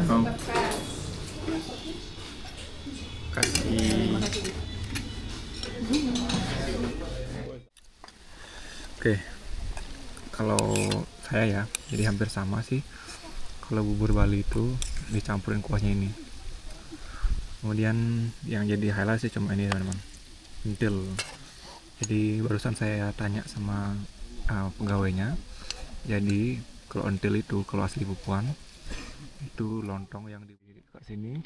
Oh. Kasih. Oke, kalau saya ya, jadi hampir sama sih. Kalau bubur Bali itu dicampurin kuahnya ini. Kemudian yang jadi highlight sih cuma ini teman-teman, entil. Jadi barusan saya tanya sama pegawainya. Jadi kalau entil itu, kalau asli Papuan itu lontong yang di dekat sini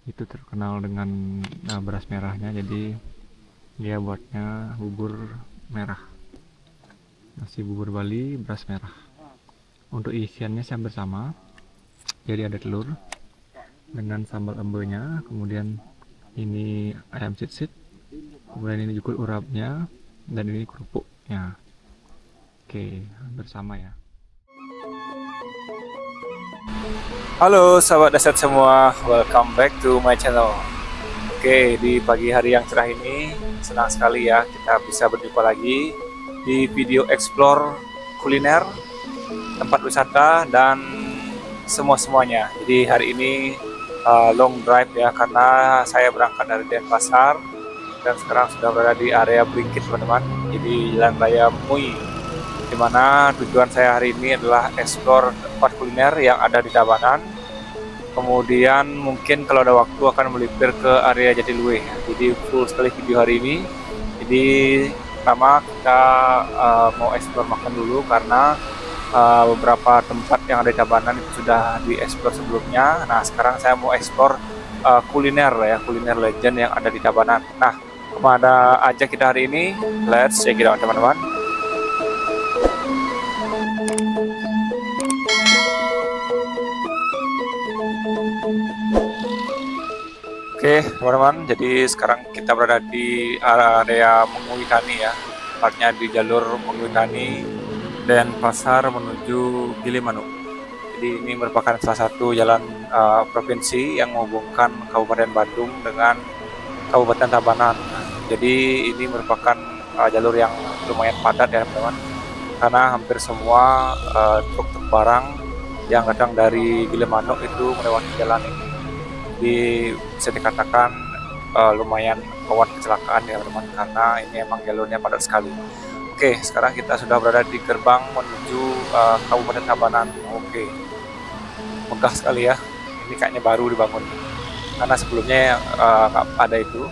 itu terkenal dengan beras merahnya. Jadi dia buatnya bubur merah, nasi bubur Bali beras merah. Untuk isiannya sih hampir sama. Jadi ada telur dengan sambal embenya, kemudian ini ayam sit-sit, kemudian ini juga urapnya, dan ini kerupuknya. Oke, hampir sama ya. Halo sahabat dasyat semua, welcome back to my channel. Oke, di pagi hari yang cerah ini senang sekali ya kita bisa berjumpa lagi di video explore kuliner, tempat wisata, dan semuanya. Jadi hari ini long drive ya, karena saya berangkat dari Denpasar dan sekarang sudah berada di area Bringkit teman-teman. Jadi Jalan Raya Mui, dimana tujuan saya hari ini adalah explore tempat kuliner yang ada di Tabanan. Kemudian mungkin kalau ada waktu akan melipir ke area Jatiluwe. Jadi full sekali video hari ini. Jadi pertama kita mau explore makan dulu, karena beberapa tempat yang ada di Tabanan itu sudah dieksplor sebelumnya. Nah sekarang saya mau explore kuliner ya, kuliner legend yang ada di Tabanan. Nah kemana aja kita hari ini? Let's check it out teman-teman. Oke teman-teman, jadi sekarang kita berada di area Menguitani ya, tepatnya di jalur Menguitani Denpasar menuju Gilimanuk. Jadi ini merupakan salah satu jalan provinsi yang menghubungkan Kabupaten Bandung dengan Kabupaten Tabanan. Jadi ini merupakan jalur yang lumayan padat ya teman-teman, karena hampir semua truk barang yang datang dari Gilimanuk itu melewati jalan ini. Jadi bisa dikatakan lumayan rawan kecelakaan ya teman-teman, karena ini emang jalurnya padat sekali. Oke, sekarang kita sudah berada di gerbang menuju Kabupaten Tabanan. Oke, megah sekali ya. Ini kayaknya baru dibangun, karena sebelumnya nggak ada itu.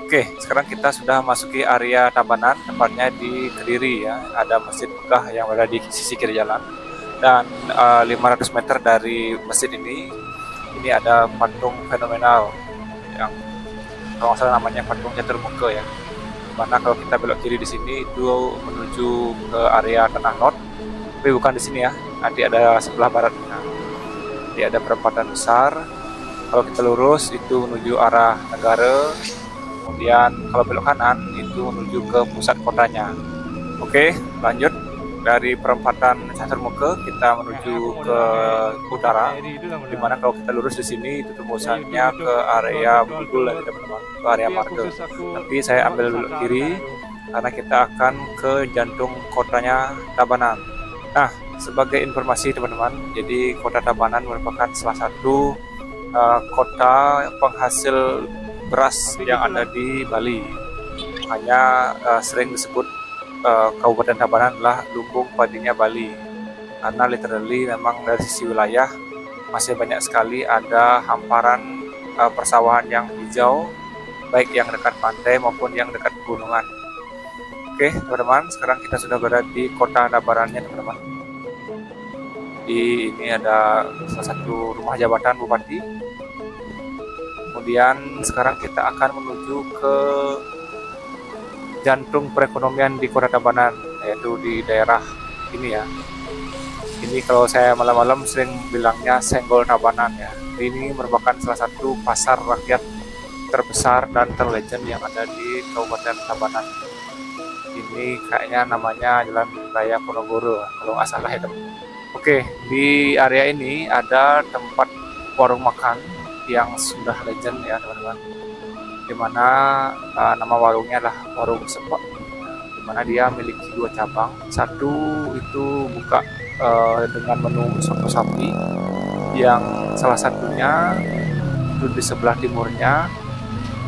Oke, sekarang kita sudah masuki area Tabanan, tempatnya di Kediri ya. Ada masjid megah yang berada di sisi kiri jalan. Dan 500 meter dari masjid ini ada patung fenomenal yang kalau nggak salah namanya patung Catur Muka ya. Mana kalau kita belok kiri di sini itu menuju ke area Tanah Lot, tapi bukan di sini ya, nanti ada sebelah barat. Nah, jadi ada perempatan besar. Kalau kita lurus itu menuju arah negara, kemudian kalau belok kanan itu menuju ke pusat kotanya. Oke, lanjut dari perempatan Catur Muka kita menuju ke utara, dimana kalau kita lurus di sini itu tembusannya ke area Bulbul ya teman-teman, ke area Marga. Tapi saya ambil belok kiri karena kita akan ke jantung kotanya Tabanan. Nah, sebagai informasi teman-teman, jadi kota Tabanan merupakan salah satu kota penghasil beras yang ada di Bali. Hanya sering disebut Kabupaten Tabanan adalah lumbung padinya Bali, karena literally memang dari sisi wilayah masih banyak sekali ada hamparan persawahan yang hijau, baik yang dekat pantai maupun yang dekat pegunungan. Oke teman-teman, sekarang kita sudah berada di kota Tabanannya teman-teman. Di ini ada salah satu rumah jabatan bupati. Kemudian sekarang kita akan menuju ke jantung perekonomian di kota Tabanan, yaitu di daerah ini ya. Ini kalau saya malam-malam sering bilangnya Senggol Tabanan ya. Ini merupakan salah satu pasar rakyat terbesar dan terlegend yang ada di Kabupaten Tabanan. Ini kayaknya namanya Jalan Raya Ponorogo kalau nggak salah ya teman. Oke, di area ini ada tempat warung makan yang sudah legend ya teman-teman, dimana nama warungnya adalah Warung Sepok, dimana dia memiliki 2 cabang. Satu itu buka dengan menu soto sapi, yang salah satunya itu di sebelah timurnya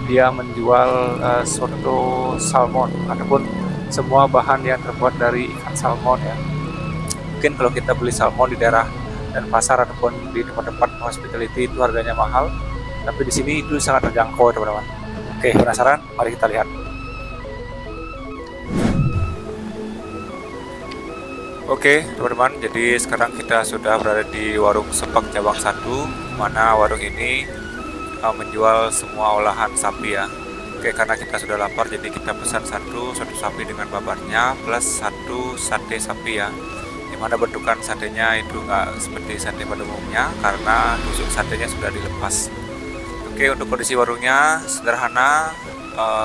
dia menjual soto salmon ataupun semua bahan yang terbuat dari ikan salmon ya. Mungkin kalau kita beli salmon di daerah dan pasar ataupun di tempat-tempat hospitality itu harganya mahal, tapi di sini itu sangat terjangkau teman-teman. Oke, penasaran? Mari kita lihat. Oke teman-teman, jadi sekarang kita sudah berada di warung Sepak Cabang 1, mana warung ini menjual semua olahan sapi ya. Oke, karena kita sudah lapar, jadi kita pesan satu sapi dengan babatnya plus satu sate sapi ya. Dimana bentukan satenya itu nggak seperti sate pada umumnya karena tusuk satenya sudah dilepas. Oke, untuk kondisi warungnya sederhana,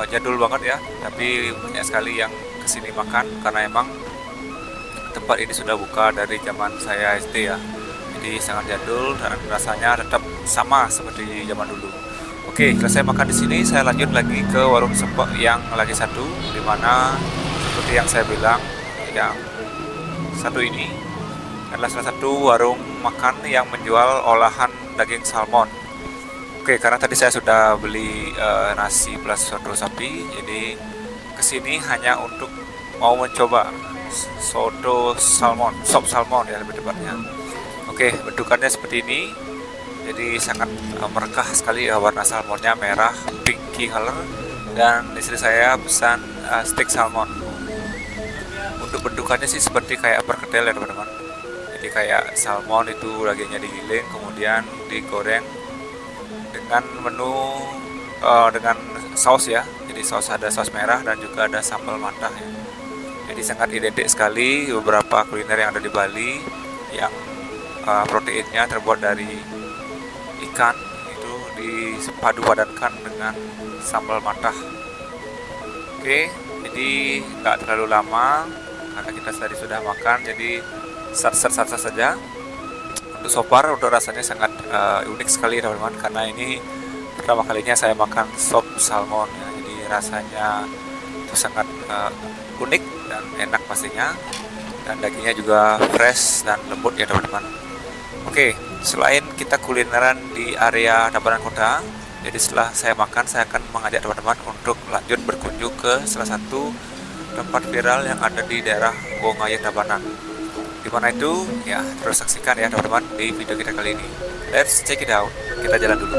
jadul banget ya, tapi banyak sekali yang kesini makan karena emang tempat ini sudah buka dari zaman saya SD ya. Jadi sangat jadul dan rasanya tetap sama seperti zaman dulu. Oke, selesai makan di sini, saya lanjut lagi ke warung Sepak yang lagi satu, dimana seperti yang saya bilang, yang satu ini adalah salah satu warung makan yang menjual olahan daging salmon. Oke, karena tadi saya sudah beli nasi plus soto sapi, jadi kesini hanya untuk mau mencoba soto salmon, sop salmon ya lebih tepatnya. Oke, bentukannya seperti ini. Jadi sangat merekah sekali ya, warna salmonnya merah, pinky color, dan istri saya pesan steak salmon. Untuk bentukannya sih seperti kayak perkedel ya teman-teman. Jadi kayak salmon itu dagingnya digiling kemudian digoreng dengan menu dengan saus ya. Jadi saus, ada saus merah dan juga ada sambal matah ya. Jadi sangat identik sekali beberapa kuliner yang ada di Bali yang proteinnya terbuat dari ikan itu dipadu padankan dengan sambal matah. Oke, jadi nggak terlalu lama karena kita tadi sudah makan, jadi sat saja. Untuk so far, untuk rasanya sangat unik sekali teman-teman, karena ini pertama kalinya saya makan sop salmon ya. Jadi rasanya itu sangat unik dan enak pastinya, dan dagingnya juga fresh dan lembut ya teman-teman. Oke, selain kita kulineran di area Tabanan Kota, jadi setelah saya makan, saya akan mengajak teman-teman untuk lanjut berkunjung ke salah satu tempat viral yang ada di daerah Wongaya Tabanan. Dimana itu? Ya, terus saksikan ya teman-teman di video kita kali ini. Let's check it out. Kita jalan dulu.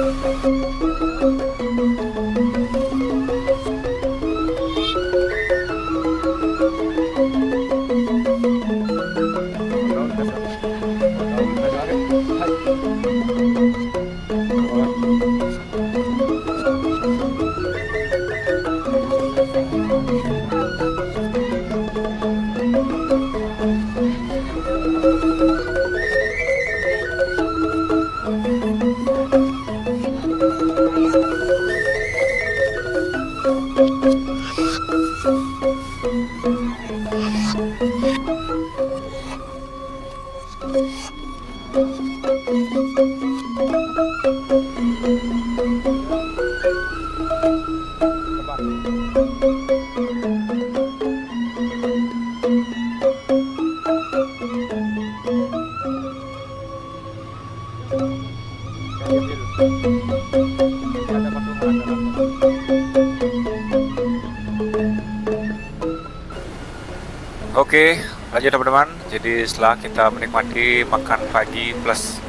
Oke, lanjut teman-teman. Jadi setelah kita menikmati makan pagi plus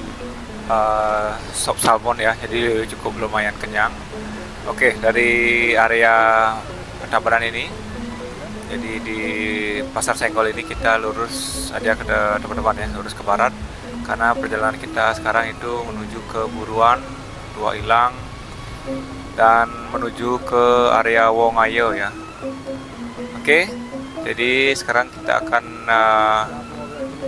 sop salmon ya, jadi cukup lumayan kenyang. Oke, dari area Tabanan ini, jadi di Pasar Senggol ini kita lurus aja ke teman-teman ya, lurus ke barat, karena perjalanan kita sekarang itu menuju ke Buruan, Tua Ilang, dan menuju ke area Wongayo ya. Oke, jadi sekarang kita akan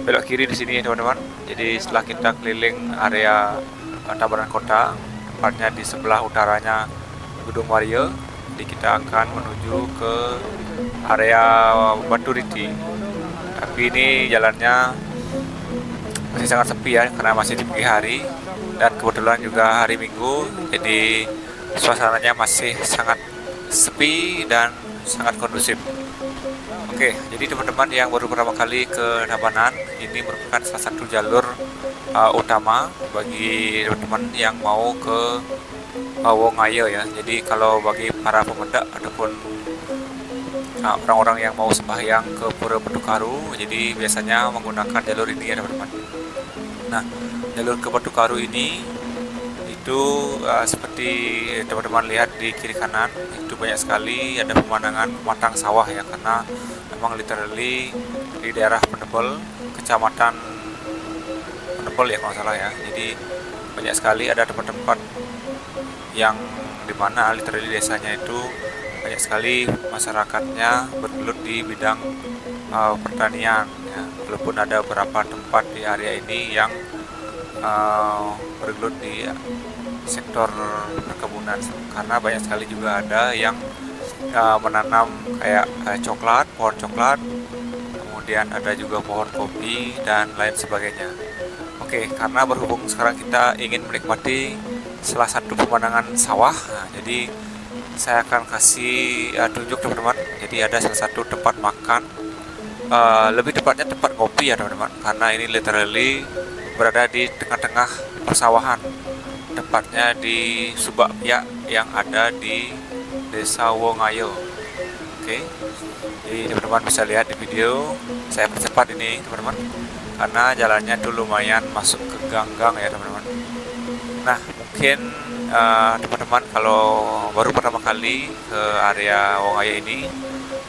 belok kiri di sini teman-teman. Jadi setelah kita keliling area Tabanan Kota, tepatnya di sebelah utaranya Gedung Wario, jadi kita akan menuju ke area Batu Riti. Tapi ini jalannya masih sangat sepi ya, karena masih di pagi hari dan kebetulan juga hari Minggu, jadi suasananya masih sangat sepi dan sangat kondusif. Oke, jadi teman-teman yang baru pertama kali ke Tabanan, ini merupakan salah satu jalur utama bagi teman-teman yang mau ke Wongayo ya. Jadi kalau bagi para pemuda ataupun orang-orang yang mau sembahyang ke Pura Batukaru, jadi biasanya menggunakan jalur ini ya teman-teman. Nah, jalur ke Batukaru ini itu seperti teman-teman lihat di kiri kanan, itu banyak sekali ada pemandangan pematang sawah ya, karena memang literally di daerah Penebel, kecamatan Penebel ya kalau nggak salah ya. Jadi banyak sekali ada tempat-tempat yang dimana literally desanya itu banyak sekali masyarakatnya bergelut di bidang pertanian ya. Walaupun ada beberapa tempat di area ini yang bergelut di sektor perkebunan, karena banyak sekali juga ada yang menanam kayak coklat, pohon coklat, kemudian ada juga pohon kopi dan lain sebagainya. Oke, karena berhubung sekarang kita ingin menikmati salah satu pemandangan sawah, nah, jadi saya akan kasih tunjuk teman-teman. Jadi ada salah satu tempat makan, lebih tepatnya tempat kopi ya teman-teman, karena ini literally berada di tengah-tengah persawahan, tepatnya di Subak Piak yang ada di Desa Wongayo. Oke, jadi teman-teman bisa lihat di video. Saya percepat ini teman-teman, karena jalannya tuh lumayan masuk ke gang-gang ya teman-teman. Nah, mungkin teman-teman kalau baru pertama kali ke area Wongayo ini,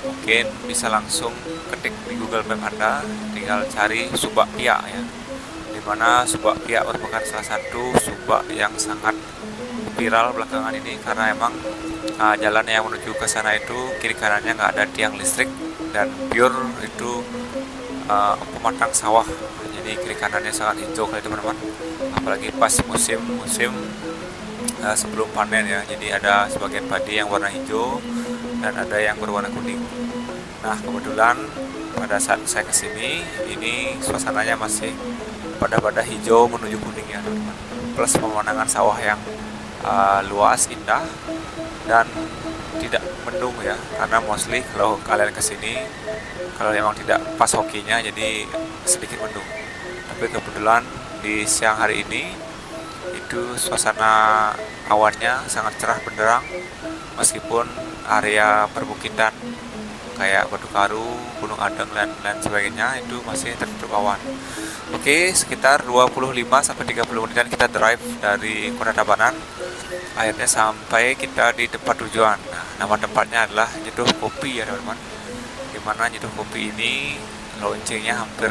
mungkin bisa langsung ketik di Google Map Anda, tinggal cari Subak Piak ya, dimana Subak Piak merupakan salah satu subak yang sangat viral belakangan ini, karena emang jalan yang menuju ke sana itu kiri kanannya nggak ada tiang listrik dan pure itu pematang sawah. Jadi kiri kanannya sangat hijau kali teman-teman, apalagi pas musim sebelum panen ya. Jadi ada sebagian padi yang warna hijau dan ada yang berwarna kuning. Nah, kebetulan pada saat saya kesini, ini suasananya masih pada hijau menuju kuning ya teman-teman, plus pemandangan sawah yang luas, indah, dan tidak mendung ya, karena mostly kalau kalian kesini, kalau memang tidak pas hokinya, jadi sedikit mendung. Tapi kebetulan di siang hari ini itu suasana awannya sangat cerah benderang, meskipun area perbukitan kayak Batukaru, Gunung Adeng dan lain sebagainya itu masih tertutup awan. Oke, sekitar 25-30 menitan kita drive dari Kota Tabanan, akhirnya sampai kita di tempat tujuan. Nah, nama tempatnya adalah Nyeduh Kopi ya teman-teman, dimana Nyeduh Kopi ini launchingnya hampir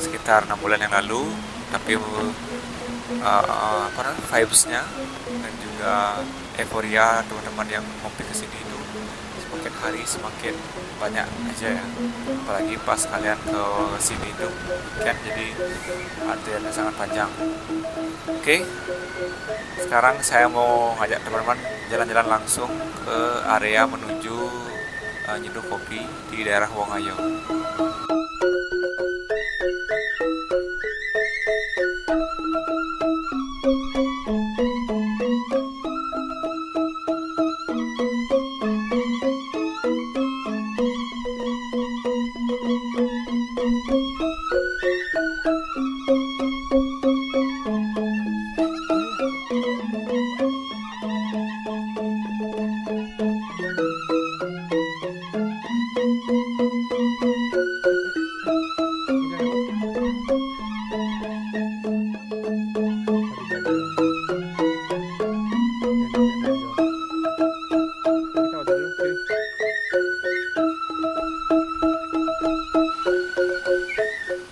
sekitar 6 bulan yang lalu, tapi vibesnya dan juga euforia teman-teman yang ngopi kesini itu semakin hari semakin banyak aja ya, apalagi pas kalian ke sini itu kan, jadi antriannya sangat panjang. Oke, sekarang saya mau ngajak teman-teman jalan-jalan langsung ke area menuju Nyeduh Kopi di daerah Wongayo.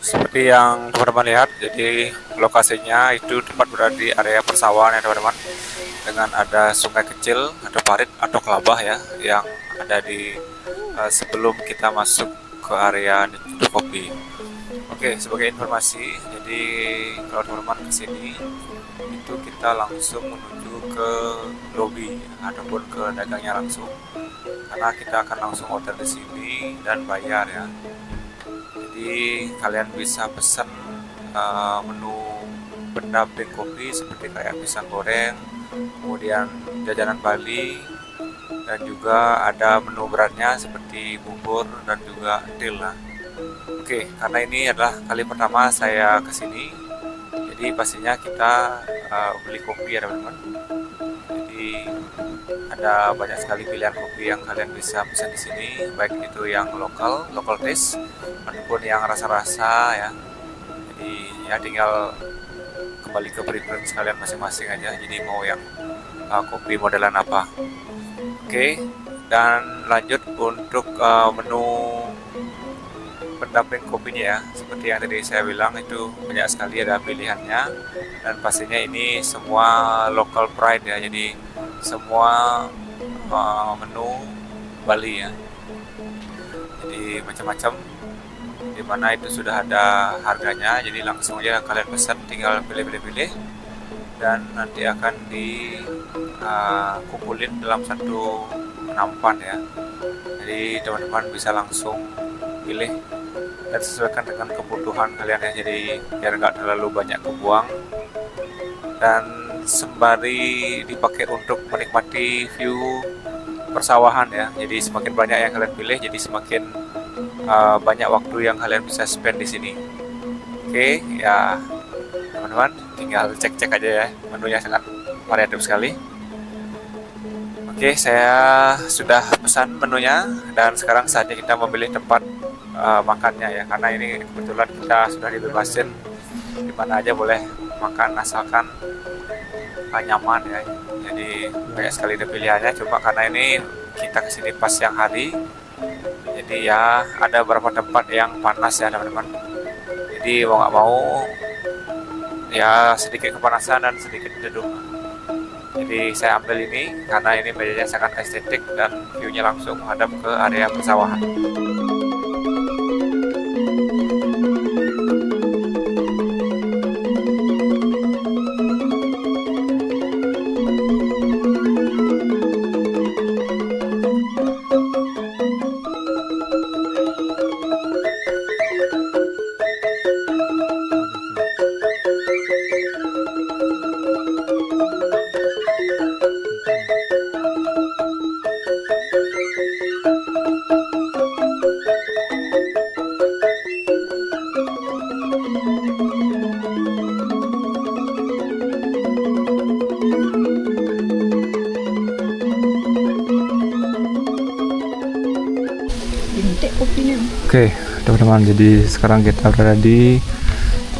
Seperti yang teman-teman lihat, jadi lokasinya itu tempat berada di area persawahan ya teman-teman, dengan ada sungai kecil atau parit atau kelabah ya yang ada di sebelum kita masuk ke area Nyeduh Kopi. Oke, sebagai informasi, jadi kalau teman-teman kesini itu kita langsung menuju ke lobby ataupun ke dagangnya langsung, karena kita akan langsung order di sini dan bayar ya. Jadi kalian bisa pesan menu pendamping kopi seperti kayak pisang goreng, kemudian jajanan Bali, dan juga ada menu beratnya seperti seperti bubur dan juga entil. Nah, oke, karena ini adalah kali pertama saya kesini, jadi pastinya kita beli kopi ya teman-teman. Jadi ada banyak sekali pilihan kopi yang kalian bisa pesan di sini, baik itu yang local taste, ataupun yang rasa-rasa ya. Jadi ya tinggal kembali ke preference kalian masing-masing aja. Jadi mau yang kopi modelan apa. Oke, dan lanjut untuk menu pendamping kopinya ya. Seperti yang tadi saya bilang, itu banyak sekali ada pilihannya, dan pastinya ini semua local pride ya. Jadi semua menu Bali ya. Jadi macam-macam, dimana itu sudah ada harganya. Jadi langsung aja kalian pesan, tinggal pilih-pilih dan nanti akan dikumpulin dalam satu nampan ya. Jadi teman-teman bisa langsung pilih dan sesuaikan dengan kebutuhan kalian ya. Jadi biar nggak terlalu banyak kebuang, dan sembari dipakai untuk menikmati view persawahan ya. Jadi semakin banyak yang kalian pilih, jadi semakin banyak waktu yang kalian bisa spend di sini. Oke ya teman-teman, tinggal cek-cek aja ya, menunya sangat variatif sekali. Oke, saya sudah pesan menunya, dan sekarang saatnya kita memilih tempat makannya ya. Karena ini kebetulan kita sudah dibebasin, dimana aja boleh makan asalkan nyaman ya. Jadi banyak sekali pilihannya. Cuma karena ini kita kesini pas siang hari, jadi ya ada beberapa tempat yang panas ya teman-teman. Jadi mau nggak mau ya sedikit kepanasan dan sedikit teduh. Jadi saya ambil ini karena ini mejanya sangat estetik dan view-nya langsung menghadap ke area persawahan. Oke teman-teman, jadi sekarang kita berada di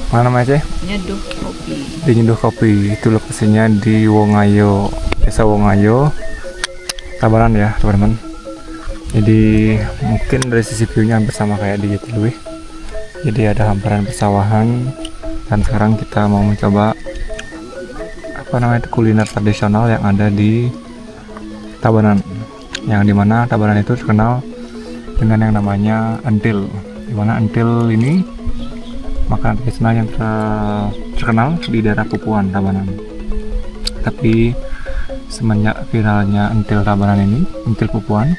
mana namanya sih? Nyeduh Kopi. Di Nyeduh Kopi. Itu lokasinya di Wongayo, Desa Wongayo, Tabanan ya teman-teman. Jadi mungkin dari sisi view-nya hampir sama kayak di Jatiluwih. Jadi ada hamparan persawahan, dan sekarang kita mau mencoba apa namanya itu, kuliner tradisional yang ada di Tabanan. Yang dimana Tabanan itu terkenal dengan yang namanya entil, dimana entil ini makanan tradisional yang terkenal di daerah Pupuan, Tabanan. Tapi semenjak viralnya entil Tabanan ini, entil Pupuan,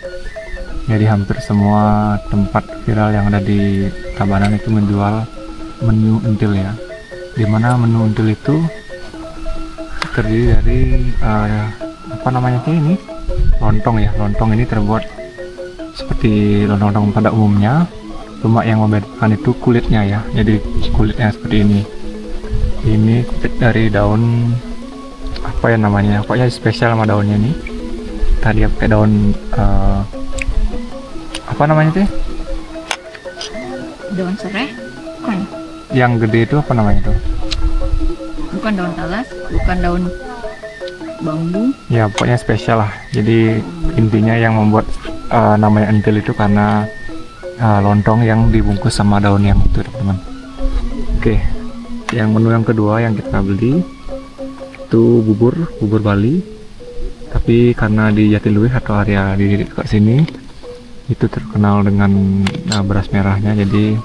jadi hampir semua tempat viral yang ada di Tabanan itu menjual menu entil ya, dimana menu entil itu terdiri dari apa namanya ini, lontong ya. Lontong ini terbuat seperti lontong pada umumnya, cuma yang membedakan itu kulitnya ya. Jadi kulitnya seperti ini kulit dari daun apa ya namanya, pokoknya spesial sama daunnya ini. Tadi pakai daun apa namanya tuh, Daun serai? Bukan. yang gede itu apa namanya tuh? Bukan daun talas, bukan daun bambu. Ya pokoknya spesial lah. Jadi intinya yang membuat namanya entil itu karena lontong yang dibungkus sama daun yang itu teman-teman. Oke, yang menu yang kedua yang kita beli itu bubur Bali. Tapi karena di Jatiluwih atau area di dekat sini itu terkenal dengan beras merahnya, jadi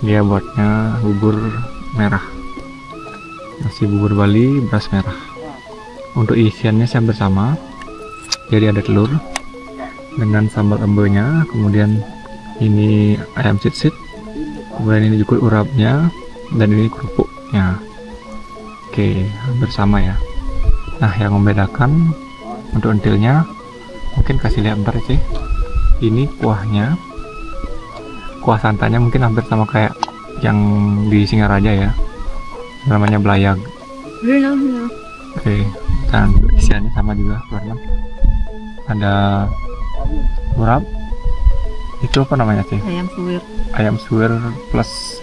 dia buatnya bubur merah, nasi bubur Bali beras merah. Untuk isiannya hampir sama, jadi ada telur dengan sambal embenya, kemudian ini ayam sit-sit, kemudian ini juga urapnya, dan ini kerupuknya. Oke, hampir sama ya. Nah, yang membedakan untuk entilnya, mungkin kasih lihat bentar sih. ini kuahnya, kuah santannya mungkin hampir sama kayak yang di Singaraja ya, namanya belayag. Oke, dan isiannya sama juga teman-teman. Ada urap, itu apa namanya sih? Ayam suwir Ayam suwir plus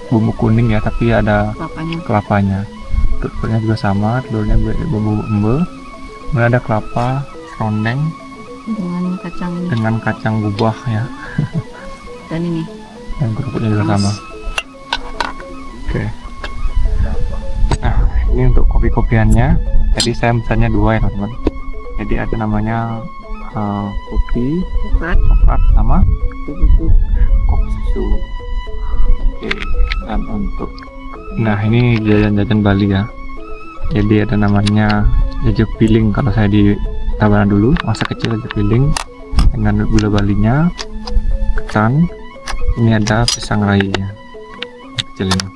bumbu kuning ya, tapi ada kelapanya. Telurnya juga sama, telurnya bumbu embe. Kemudian ada kelapa, serondeng dengan kacang bubah ya. Dan ini. Dan kerupuknya juga sama. Oke. Nah, ini untuk kopi-kopiannya. Jadi saya pesannya 2 ya teman-teman. Jadi ada namanya kopi coklat sama kopi susu. Oke. Dan untuk, nah ini jajan-jajan Bali ya. Jadi ada namanya jejak piling kalau saya di Tabanan dulu, masa kecil jejak piling dengan gula balinya, ketan. Ini ada pisang rai ya, kecil ini.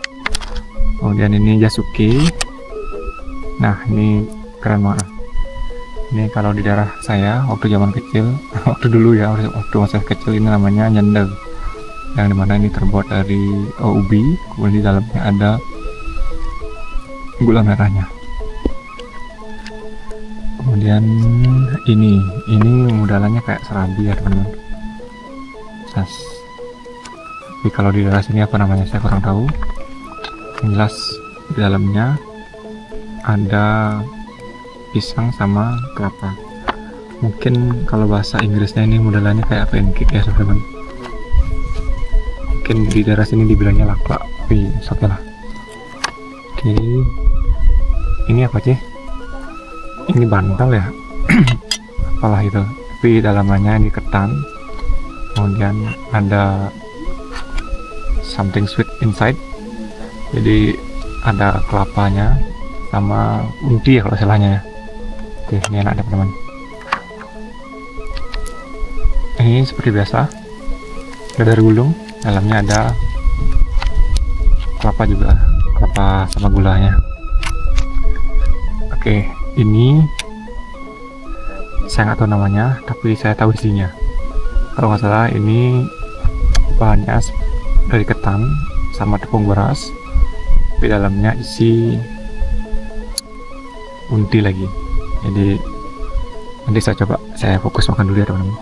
Kemudian ini jasuki. Nah ini keren banget. Ini kalau di daerah saya waktu zaman kecil, waktu dulu ya, waktu masa kecil, ini namanya nyendel, yang dimana ini terbuat dari ubi, kemudian di dalamnya ada gula merahnya. Kemudian ini modalannya kayak serabi ya teman-teman. Tapi kalau di daerah sini apa namanya saya kurang tahu. Yang jelas di dalamnya ada pisang sama kelapa. Mungkin kalau bahasa Inggrisnya ini modelannya kayak pancake ya teman-teman. Mungkin di daerah sini dibilangnya lakla, tapi oke lah. Oke, ini apa sih? Ini bantal ya. Apalah itu, tapi dalamannya ini ketan. Kemudian ada something sweet inside. Jadi ada kelapanya sama unti ya kalau salahnya ya. Oke, ini enak teman-teman. Ini seperti biasa, dadar gulung, dalamnya ada kelapa juga, kelapa sama gulanya. Oke, ini saya nggak tahu namanya, tapi saya tahu isinya. Kalau nggak salah ini bahannya dari ketan sama tepung beras, di dalamnya isi unti lagi. Jadi nanti saya fokus makan dulu ya teman-teman.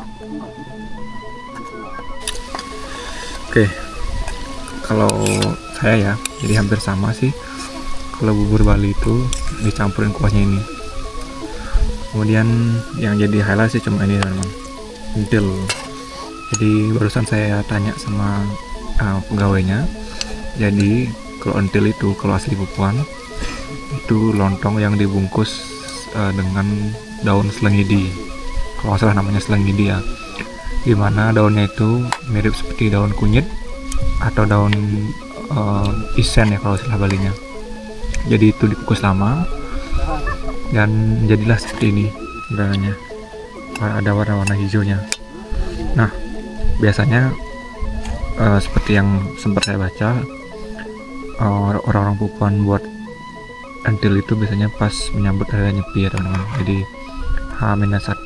Oke, kalau saya ya, jadi hampir sama sih. Kalau bubur Bali itu dicampurin kuahnya ini. Kemudian yang jadi highlight sih cuma ini teman-teman, entil. Jadi barusan saya tanya sama pegawainya. Jadi kalau entil itu, kalau asli Papuan itu lontong yang dibungkus dengan daun selengidi. Kalau nggak salah namanya selengidi ya. Dimana daunnya itu mirip seperti daun kunyit atau daun isen ya kalau istilah Balinya. Jadi itu dikukus lama dan jadilah seperti ini udaranya, ada warna-warna hijaunya. Nah biasanya seperti yang sempat saya baca, orang-orang Papuan buat entil itu biasanya pas menyambut hari Nyepi ya teman-teman. Jadi H-1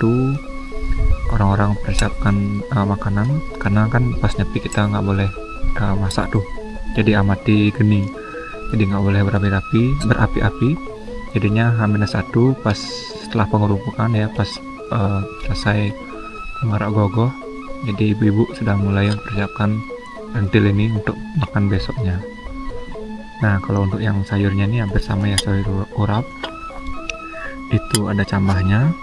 orang-orang persiapkan makanan, karena kan pas Nyepi kita nggak boleh masak tuh, jadi amati geni, jadi nggak boleh berapi-api. Jadinya H-1 pas setelah pengerupukan ya, pas selesai mengarak gogoh, jadi ibu-ibu sudah mulai mempersiapkan entil ini untuk makan besoknya. Nah kalau untuk yang sayurnya ini hampir sama ya, sayur urap itu ada cambahnya.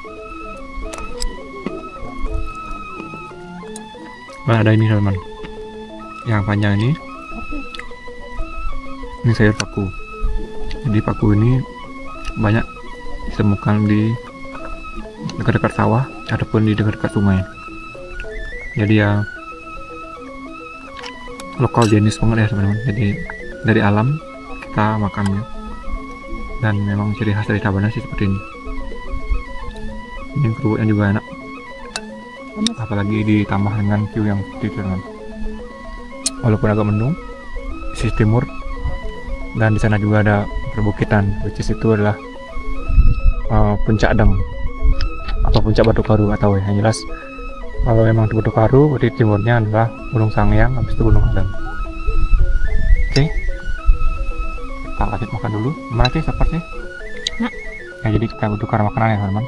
Nah, ada ini teman-teman, yang panjang ini sayur paku. Jadi paku ini banyak ditemukan di dekat-dekat sawah ataupun di dekat-dekat sungai. Jadi ya lokal jenis banget ya teman-teman. Jadi dari alam kita makannya, dan memang ciri khas dari Tabanan sih seperti ini. Ini kerupuknya juga enak, apalagi ditambah dengan view yang seperti itu teman. Walaupun agak mendung, sisi timur, dan di sana juga ada perbukitan, which is itu adalah puncak Adang atau puncak Batu Karu atau yang jelas Kalau emang di Bodokaru, di timurnya adalah Gunung Sangyang, habis itu Gunung Adang. Oke, kita lanjut makan dulu. Gimana sih seperti? Nah. Ya, jadi kita bertukar makanan ya teman-teman.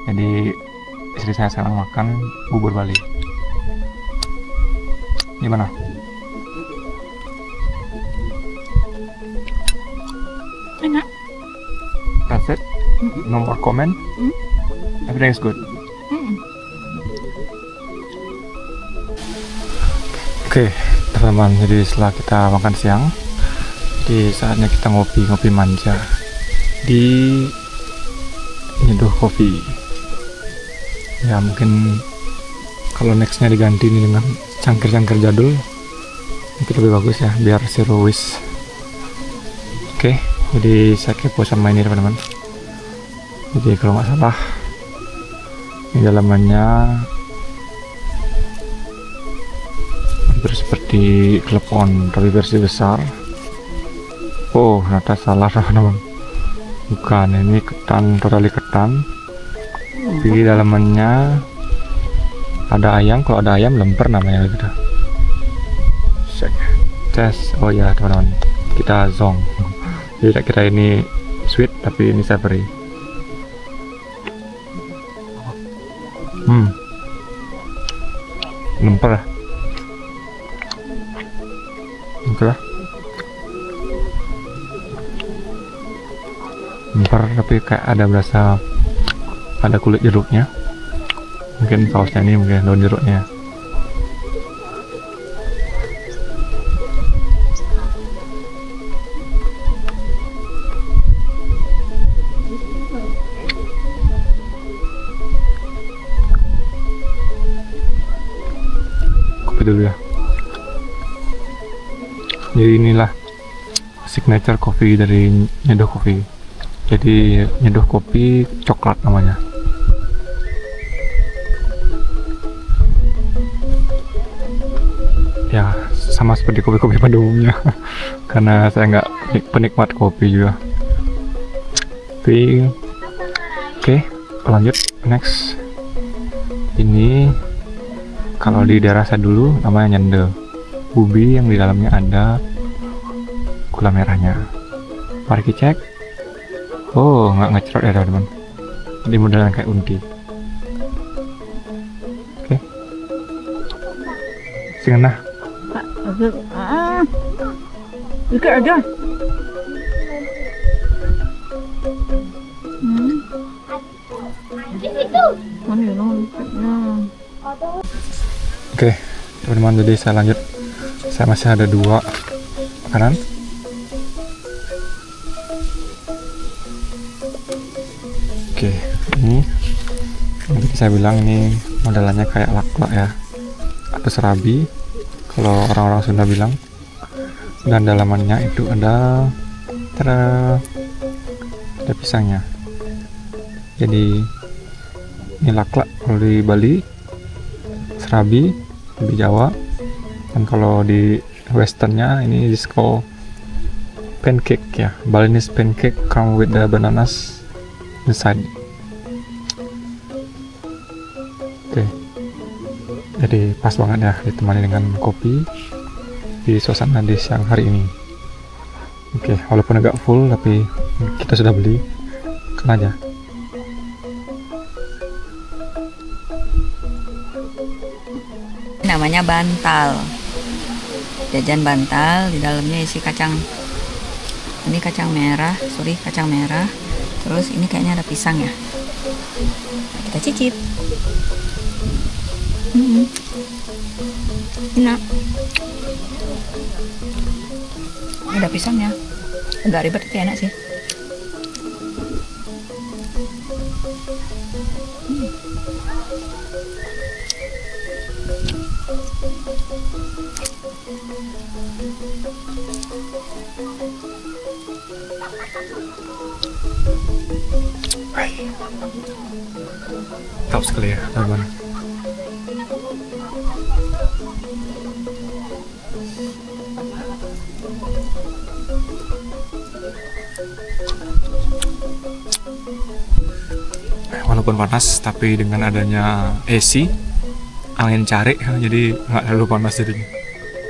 Jadi istri saya sekarang makan bubur Bali. Gimana? Enak. That's it. No more comment. Everything is good. Oke, teman-teman, jadi setelah kita makan siang, jadi saatnya kita ngopi manja di Nyeduh Coffee. Ya mungkin kalau nextnya diganti nih dengan cangkir-cangkir jadul, mungkin lebih bagus ya, biar seruis. Oke, jadi saya kepo sama ini teman-teman. Jadi kalau nggak salah, ini dalamannya seperti klepon tapi versi besar. Oh, ternyata salah teman-teman. Bukan, ini ketan, totally ketan. Di dalamannya ada ayam. Kalau ada ayam lemper namanya gitu. Tes. Oh ya teman-teman, kita zong. Jadi tak kira ini sweet tapi ini savory. Lemper. Oke lah. Lemper tapi kayak ada berasa ada kulit jeruknya. Mungkin sausnya ini mungkin daun jeruknya. Kopi dulu ya. Jadi inilah signature coffee dari Nyeduh Coffee. Jadi Nyeduh Kopi coklat namanya. Ya sama seperti kopi-kopi pada umumnya. Karena saya nggak penikmat kopi juga. Tapi oke, lanjut next. Ini kalau di daerah saya dulu namanya nyende. Ubi yang di dalamnya ada gula merahnya. Mari kita cek. Oh, nggak ngecerot ya teman-teman. Jadi modelan kayak unti. Oke. Singena. Juga ada. Oke, teman-teman, jadi saya lanjut. Saya masih ada 2 makanan. Oke, ini seperti saya bilang ini modelannya kayak laklak ya, atau serabi kalau orang-orang Sunda bilang. Dan dalamannya itu ada pisangnya. Jadi ini laklak kalau di Bali, serabi di Jawa, dan kalau di westernnya ini disco pancake ya, Balinese pancake come with the bananas inside. Oke, jadi pas banget ya ditemani dengan kopi di suasana di siang hari ini. Oke, walaupun agak full tapi kita sudah beli, kena aja. Namanya bantal. Jajan bantal, di dalamnya isi kacang. Ini kacang merah, kacang merah. Terus ini kayaknya ada pisang ya. Nah, kita cicip. Enak. Ada pisangnya. Agak ribet tapi enak sih. Top sekali ya teman-teman. Walaupun panas tapi dengan adanya AC angin cari, jadi nggak terlalu panas jadinya.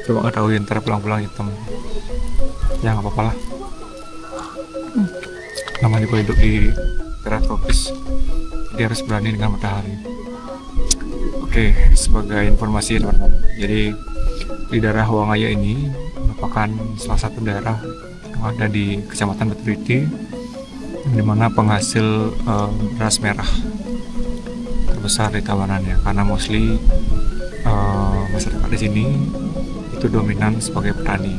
Coba nggak tahu ntar pulang-pulang hitam. Ya nggak apa-apa lah. Namanya gue hidup di daerah tropis, jadi harus berani dengan matahari. Oke, sebagai informasi teman-teman, jadi di daerah Wangaya ini merupakan salah satu daerah yang ada di Kecamatan Batu-Riti, di mana penghasil beras merah terbesar di Tabanannya, karena mostly masyarakat di sini itu dominan sebagai petani.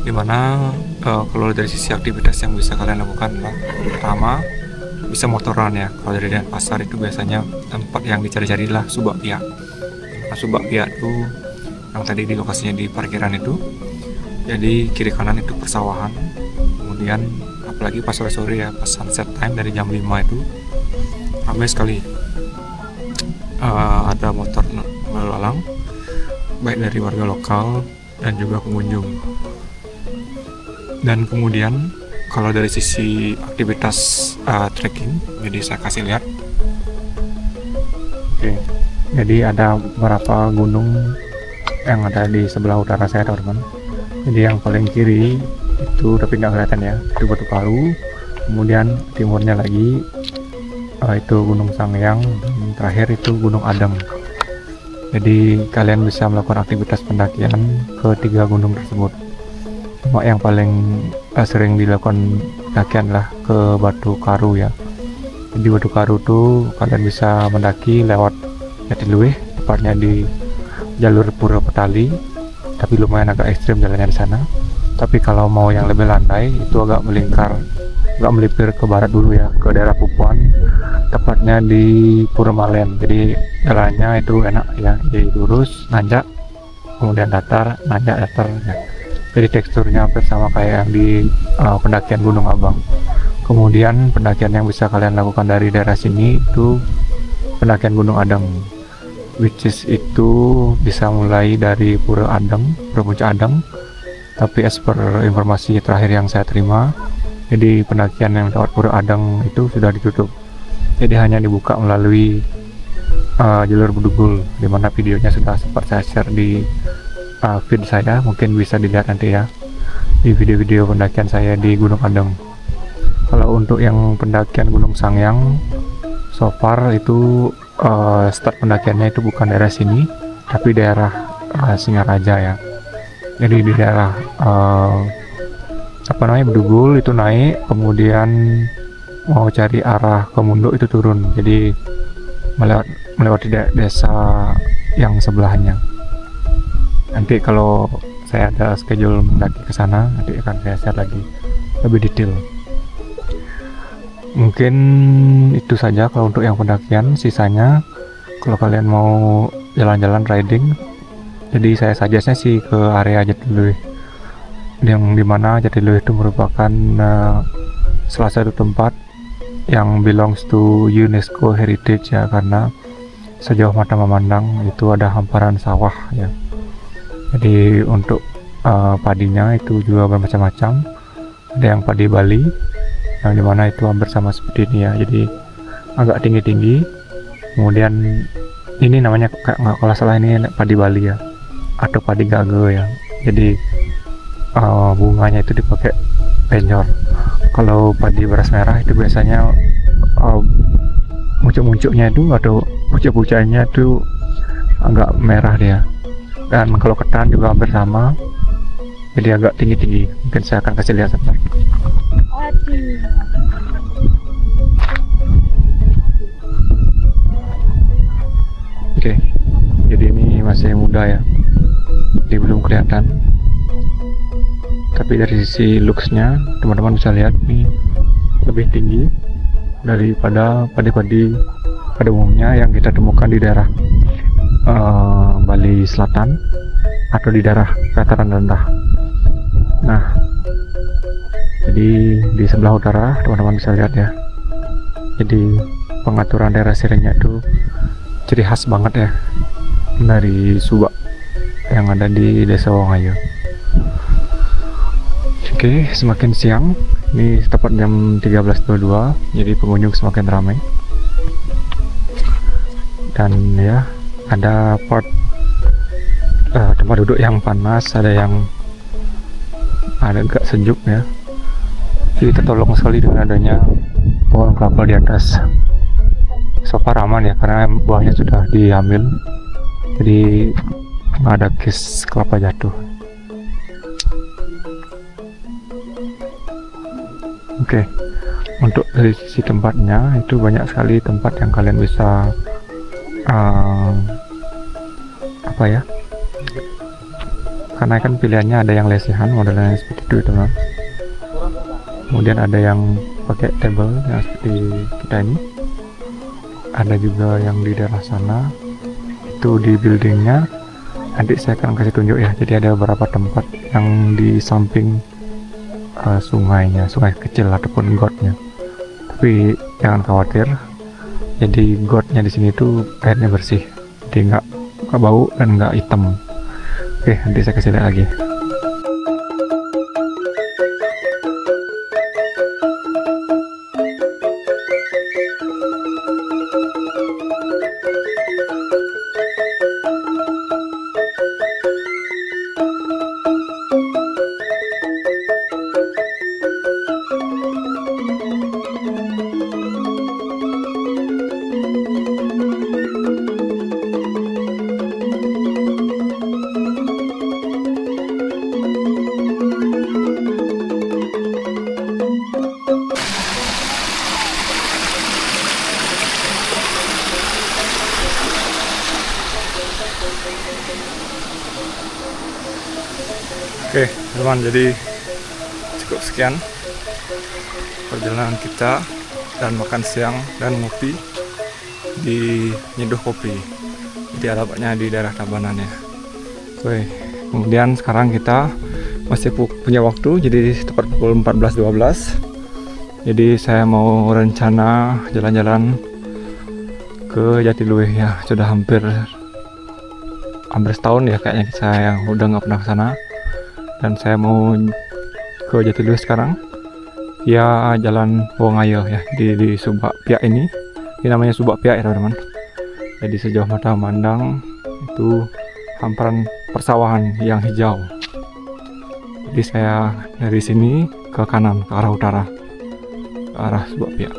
Dimana kalau dari sisi aktivitas yang bisa kalian lakukan adalah pertama bisa motoran ya. Kalau dari Denpasar itu biasanya tempat yang dicari-cari lah Subak Piak. Nah, Subak Piak itu yang tadi di lokasinya di parkiran itu, jadi kiri kanan itu persawahan. Kemudian apalagi pas sore-sore ya, pas sunset time dari jam 5 itu ramai sekali. Ada motor lalu lalang baik dari warga lokal dan juga pengunjung. Dan kemudian kalau dari sisi aktivitas trekking, jadi saya kasih lihat. Oke, jadi ada beberapa gunung yang ada di sebelah utara saya teman-teman. Jadi yang paling kiri itu tapi nggak kelihatan ya, itu Batu Karu. Kemudian timurnya lagi itu Gunung Sangyang, dan terakhir itu Gunung Adeng. Jadi kalian bisa melakukan aktivitas pendakian ke 3 gunung tersebut. Cuma yang paling sering dilakukan pendakian lah ke Batu Karu ya. Jadi Batu Karu tuh kalian bisa mendaki lewat Jatiluwih, tepatnya di jalur Pura Petali, tapi lumayan agak ekstrim jalannya di sana. Tapi kalau mau yang lebih landai itu agak melipir ke barat dulu ya, ke daerah Pupuan, tepatnya di Purmalen. Jadi jalannya itu enak ya, jadi lurus, nanjak, kemudian datar, nanjak, datar ya. Jadi teksturnya hampir sama kayak yang di pendakian Gunung Abang. Kemudian pendakian yang bisa kalian lakukan dari daerah sini itu pendakian Gunung Adeng, which is itu bisa mulai dari Pura Puncak Adeng. Tapi as per informasi terakhir yang saya terima, jadi pendakian yang lewat Pura Adeng itu sudah ditutup. Jadi hanya dibuka melalui jalur Bedugul, dimana videonya sudah sempat saya share di feed saya, mungkin bisa dilihat nanti ya di video-video pendakian saya di Gunung Adeng. Kalau untuk yang pendakian Gunung Sangyang, so far itu start pendakiannya itu bukan daerah sini, tapi daerah Singaraja ya. Jadi di daerah Bedugul itu naik, kemudian mau cari arah ke Munduk itu turun. Jadi melewati desa yang sebelahnya. Nanti kalau saya ada schedule mendaki ke sana, nanti akan saya share lagi lebih detail. Mungkin itu saja kalau untuk yang pendakian. Sisanya kalau kalian mau jalan-jalan riding, jadi saya suggestnya sih ke area Jatiluwih, yang dimana Jatiluwih itu merupakan salah satu tempat yang belongs to UNESCO Heritage ya, karena sejauh mata memandang itu ada hamparan sawah ya. Jadi untuk padinya itu juga bermacam-macam. Ada yang padi Bali, yang dimana itu hampir sama seperti ini ya, jadi agak tinggi-tinggi. Kemudian ini namanya nggak kalau salah ini padi Bali ya, atau padi Gage ya. Jadi bunganya itu dipakai penyor. Kalau padi beras merah itu biasanya muncul-munculnya itu atau pucuk-pucuknya itu agak merah dia. Dan kalau ketan juga hampir sama, jadi agak tinggi-tinggi. Mungkin saya akan kasih lihat sebentar. Oke, jadi ini masih muda ya, jadi belum kelihatan. Tapi dari sisi looksnya, teman-teman bisa lihat nih lebih tinggi daripada padi-padi pada umumnya yang kita temukan di daerah Bali Selatan atau di daerah dataran rendah. Nah, jadi di sebelah utara teman-teman bisa lihat ya, jadi pengaturan daerah sirenya itu ciri khas banget ya dari Subak yang ada di Desa Wangaya. Oke, semakin siang, ini tepat jam 13.22, jadi pengunjung semakin ramai. dan ya ada part tempat duduk yang panas, ada yang agak sejuk ya. Jadi tertolong sekali dengan adanya pohon kelapa di atas. So far aman ya, karena buahnya sudah diambil, jadi nggak ada case kelapa jatuh. Oke, untuk dari sisi tempatnya itu banyak sekali tempat yang kalian bisa apa ya, karena kan pilihannya ada yang lesehan modelnya seperti itu teman. Kemudian ada yang pakai table yang seperti kita ini, ada juga yang di daerah sana itu di buildingnya. Nanti saya akan kasih tunjuk ya. Jadi ada beberapa tempat yang di samping sungainya, sungai kecil ataupun gotnya. Tapi jangan khawatir, jadi gotnya di sini tuh airnya bersih, jadi nggak bau dan nggak hitam. Oke, nanti saya kasih lihat lagi. Oke teman, jadi cukup sekian perjalanan kita dan makan siang dan ngopi di Nyeduh Kopi. Jadi alamatnya di daerah Tabanan ya. Oke, kemudian sekarang kita masih punya waktu, jadi tepat pukul 14.12. Jadi saya mau rencana jalan-jalan ke Jatiluwih ya. Sudah hampir setahun ya kayaknya saya udah nggak pernah ke sana. Dan saya mau ke Jatiluwih sekarang ya, jalan Wongayo ya, di Subak Piak ini namanya Subak Piak ya teman-teman. Jadi sejauh mata memandang itu hamparan persawahan yang hijau. Jadi saya dari sini ke kanan, ke arah utara, ke arah Subak Piak.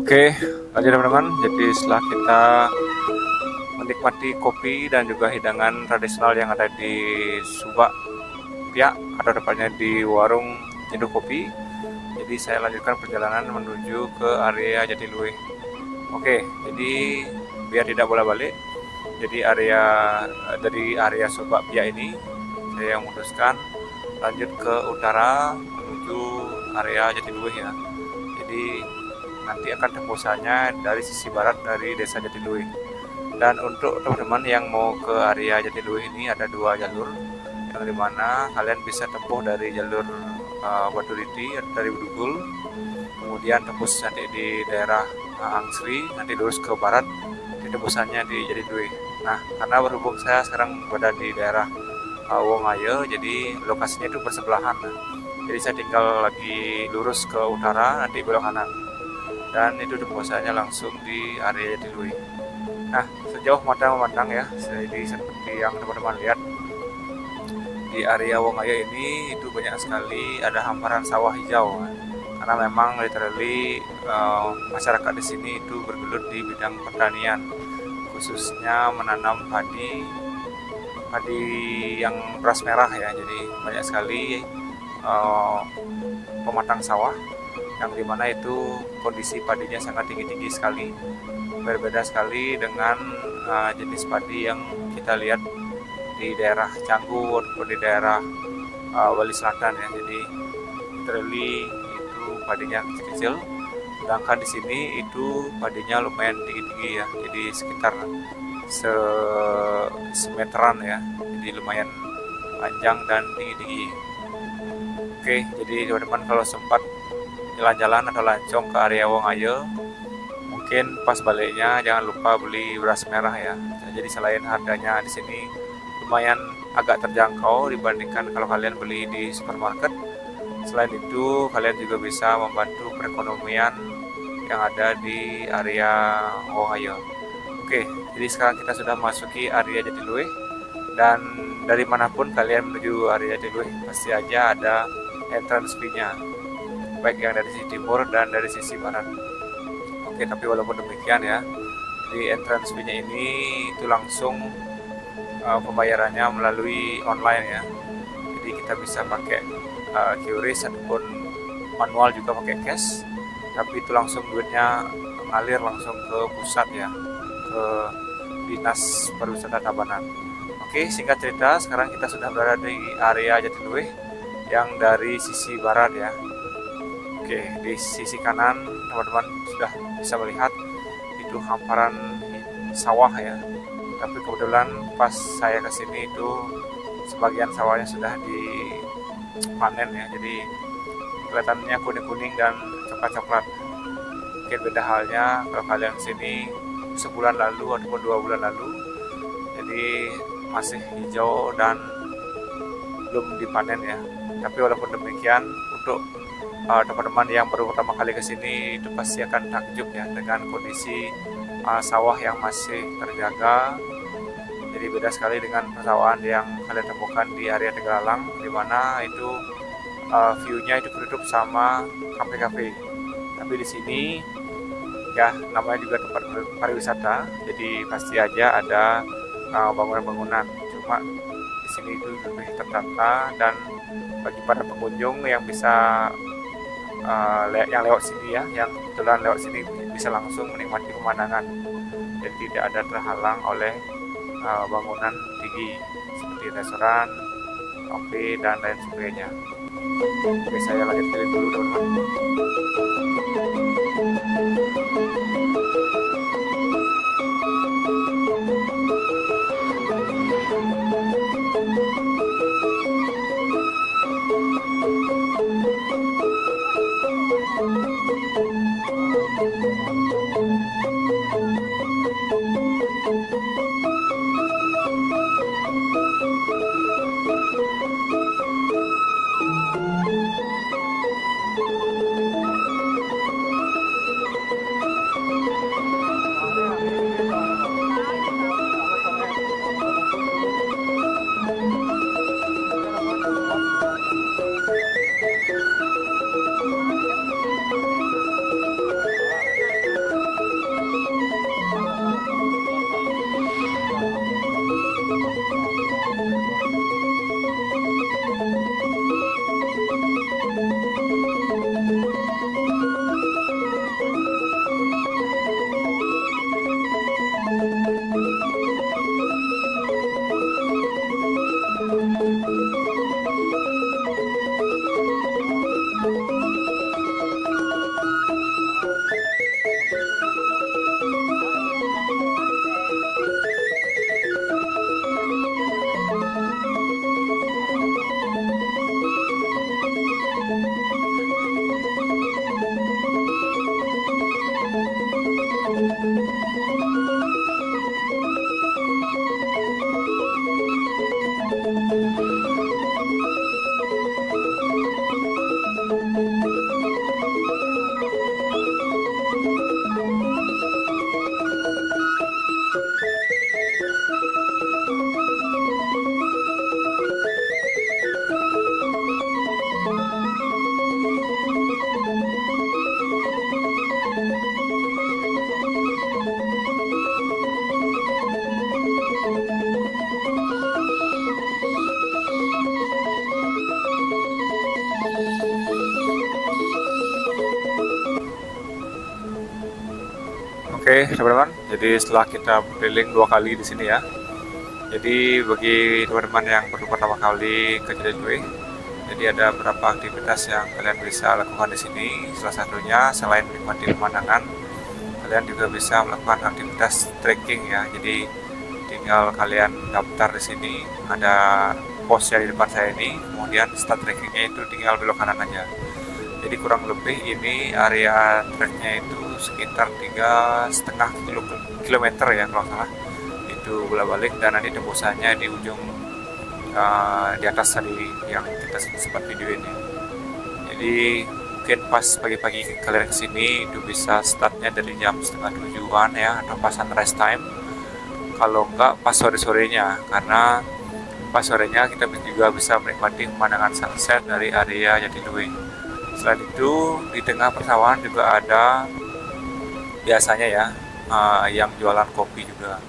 Oke, lanjut teman-teman. Jadi setelah kita menikmati kopi dan juga hidangan tradisional yang ada di Subak Piak atau tepatnya di warung Nyeduh Kopi, jadi saya lanjutkan perjalanan menuju ke area Jatiluwih. Oke, jadi biar tidak bolak-balik, jadi dari area Subak Piak ini saya memutuskan lanjut ke utara menuju area Jatiluwih ya. Jadi nanti akan tembusannya dari sisi barat dari desa Jatiluwih. Dan untuk teman-teman yang mau ke area Jatiluwih ini ada dua jalur, yang dimana kalian bisa tempuh dari jalur Baturiti dari Bedugul, kemudian tembus nanti di daerah Angsri, nanti lurus ke barat, tembusannya di Jatiluwih. Nah, karena berhubung saya sekarang berada di daerah Wongayo, jadi lokasinya itu bersebelahan. Jadi saya tinggal lagi lurus ke utara, nanti belok kanan, dan itu tembasannya langsung di area Jatiluwih. Nah, sejauh mata memandang ya, jadi seperti yang teman-teman lihat di area Wongayo ini itu banyak sekali ada hamparan sawah hijau, karena memang literally masyarakat di sini itu bergelut di bidang pertanian, khususnya menanam padi yang beras merah ya. Jadi banyak sekali pematang sawah yang dimana itu kondisi padinya sangat tinggi-tinggi sekali, berbeda sekali dengan jenis padi yang kita lihat di daerah Canggu ataupun di daerah Bali Selatan ya. Jadi literally itu padinya kecil-kecil, sedangkan di sini itu padinya lumayan tinggi-tinggi ya, jadi sekitar semeteran ya, jadi lumayan panjang dan tinggi-tinggi. Oke, jadi teman-teman kalau sempat jalan-jalan atau lancong ke area Wongayo, mungkin pas baliknya jangan lupa beli beras merah ya. Jadi selain harganya di sini lumayan agak terjangkau dibandingkan kalau kalian beli di supermarket, selain itu kalian juga bisa membantu perekonomian yang ada di area Wongayo. Oke, jadi sekarang kita sudah masuki area Jatiluwih, dan dari manapun kalian menuju area Jatiluwih pasti aja ada entrance fee-nya, baik yang dari sisi timur dan dari sisi barat. Oke, tapi walaupun demikian ya, di entrance fee-nya ini itu langsung pembayarannya melalui online ya. Jadi kita bisa pakai QRIS ataupun manual juga pakai cash, tapi itu langsung duitnya ngalir langsung ke pusat ya, ke Dinas Pariwisata Tabanan. Oke, singkat cerita, sekarang kita sudah berada di area Jatiluwih yang dari sisi barat ya. Oke, di sisi kanan teman-teman sudah bisa melihat itu hamparan sawah ya. Tapi kebetulan pas saya kesini itu sebagian sawahnya sudah dipanen ya, jadi kelihatannya kuning-kuning dan coklat-coklat. Mungkin beda halnya kalau kalian kesini sebulan lalu ataupun 2 bulan lalu, jadi masih hijau dan belum dipanen ya. Tapi walaupun demikian, untuk teman-teman yang baru pertama kali kesini itu pasti akan takjub ya dengan kondisi sawah yang masih terjaga. Jadi beda sekali dengan persawahan yang kalian temukan di area Tegalalang, di mana itu view-nya itu ditutup sama kafe-kafe. Tapi di sini ya namanya juga tempat pariwisata, jadi pasti aja ada bangunan-bangunan. Cuma di sini itu lebih tertata, dan bagi para pengunjung yang bisa yang lewat sini ya, yang kebetulan lewat sini bisa langsung menikmati pemandangan dan tidak ada terhalang oleh bangunan tinggi seperti restoran, kafe dan lain sebagainya. Oke, saya lanjut keliling dulu teman-teman. Oke, teman-teman. Jadi setelah kita berkeliling 2 kali di sini ya. Jadi bagi teman-teman yang baru pertama kali ke Jatiluwe, jadi ada beberapa aktivitas yang kalian bisa lakukan di sini. Salah satunya selain menikmati pemandangan, kalian juga bisa melakukan aktivitas trekking ya. Jadi tinggal kalian daftar di sini, ada posnya di depan saya ini. Kemudian start trekkingnya itu tinggal belok kanan aja. Jadi kurang lebih ini area treknya itu sekitar 3,5 kilometer ya kalau salah. Itu bolak-balik dan nanti tembusannya di ujung di atas tadi yang kita sempat video ini. Jadi mungkin pas pagi-pagi kalian kesini itu bisa startnya dari jam 6:30 ya, atau pas sunrise time. Kalau enggak pas sore-sorenya, karena pas sorenya kita juga bisa menikmati pemandangan sunset dari area Jatiluwe. Selain itu di tengah persawahan juga ada biasanya ya yang jualan kopi juga.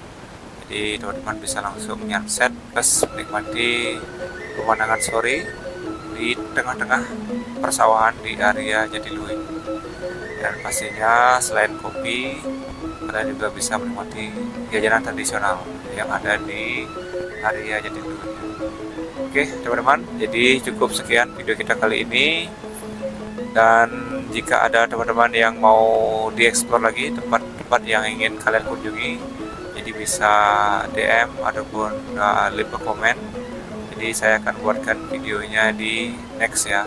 Jadi teman-teman bisa langsung nyanset plus menikmati pemandangan sore di tengah-tengah persawahan di area Jatiluwe. Dan pastinya selain kopi, kalian juga bisa menikmati jajanan tradisional yang ada di area Jatiluwe. Oke teman-teman, jadi cukup sekian video kita kali ini. Dan jika ada teman-teman yang mau dieksplor lagi tempat-tempat yang ingin kalian kunjungi, jadi bisa DM ataupun leave a comment. Jadi saya akan buatkan videonya di next ya.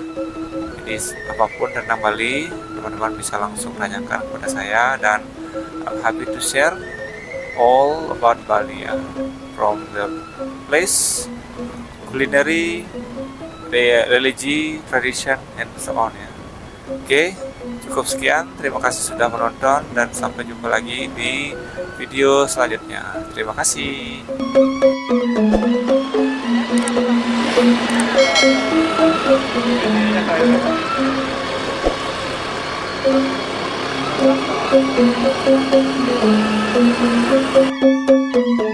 Jadi apapun tentang Bali, teman-teman bisa langsung tanyakan kepada saya, dan I'm happy to share all about Bali ya, from the place, culinary, religi, tradition, and so on ya. Oke, cukup sekian. Terima kasih sudah menonton dan sampai jumpa lagi di video selanjutnya. Terima kasih. Thank you.